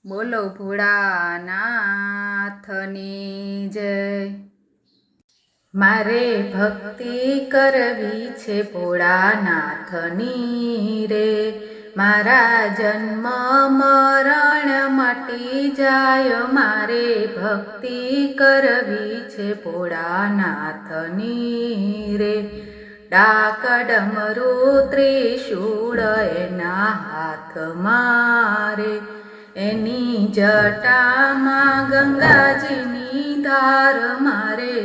બોલો ભોળાનાથની જય। મારે ભક્તિ કરવી છે ભોળાનાથની રે, મારા જન્મ મરણ મટી જાય। મારે ભક્તિ કરવી છે ભોળાનાથની રે, ડાક ડમરું ત્રિશૂળ એના હાથમાં રે, એની જટામાં ગંગાજીની ધાર। મારે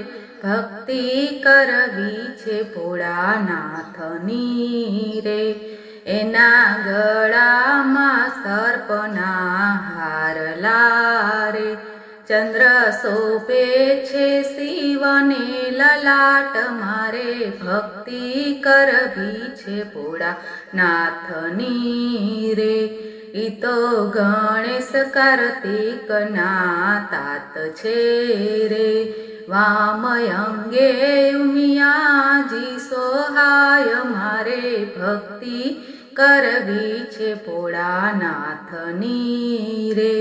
ભક્તિ કરવી છે ભોળાનાથની રે, એના ગળામાં સર્પના હારલા રે, ચંદ્ર શોભે છે શિવને લલાટ। મારે ભક્તિ કરવી છે ભોળાનાથની રે, ઈ તો ગણેશ કાર્તિકના તાત છે રે, વામ અંગે ઉમિયાજી સોહાય। મારે ભક્તિ કરવી છે ભોળાનાથની રે,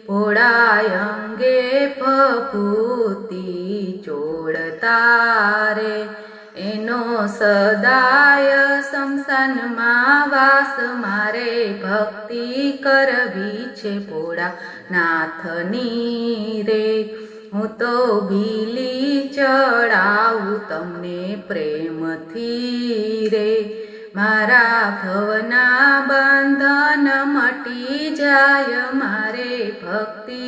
ભોળા અંગે ભભૂતિ ચોળતા રે, એનો સદાય શમશાનમાં વાસ। મારે ભક્તિ કરવી છે ભોળાનાથની રે, હું તો બીલી ચડાવું તમને પ્રેમથી રે, મારા ભવના બંધન મટી જાય। મારે ભક્તિ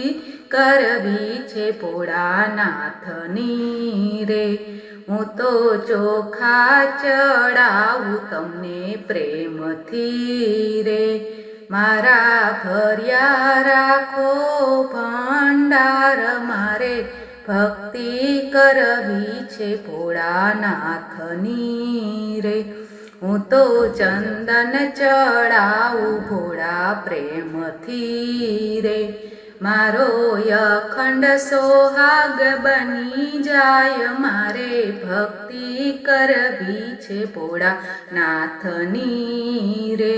કરવી છે ભોળાનાથની રે, હું તો ચોખા ચડાવું તમને પ્રેમથી રે, મારા ભર્યા રાખો ભંડાર। મારે ભક્તિ કરવી છે ભોળાનાથની રે, હું તો ચંદન ચડાવું ભોળા પ્રેમથી રે, મારો અખંડ સોહાગ બની જાય। મારે ભક્તિ કરવી છે ભોળાનાથની રે,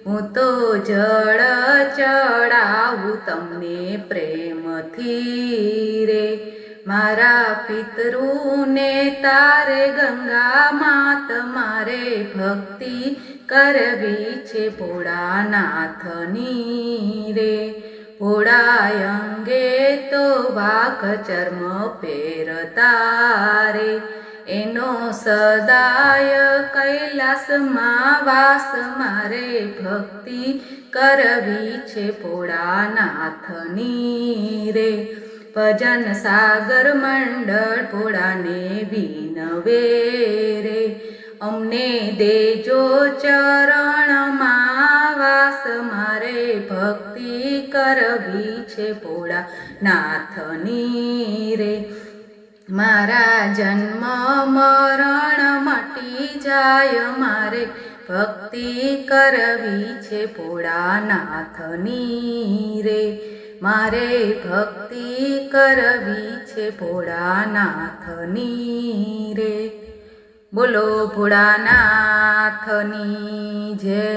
હું તો જળ ચડાવું તમને પ્રેમથી રે, મારા પિતૃને તારે ગંગા માત। મારે ભક્તિ કરવી છે ભોળાનાથની રે, ભોળા અંગે તો વાઘ ચર્મ પહેરતા રે, એનો સદાય કૈલાસમાં વાસ। મારે ભક્તિ કરવી છે ભોળાનાથની રે, ભજન સાગર મંડળ ભોળાને વિનવે રે, અમને દેજો ચરણમાં વાસ। મારે ભક્તિ કરવી છે ભોળાનાથની રે, મારા જન્મ મરણ મટી જાય। મારે ભક્તિ કરવી છે ભોળાનાથની રે, મારે ભક્તિ કરવી છે ભોળાનાથની રે। બોલો ભોળાનાથની જય।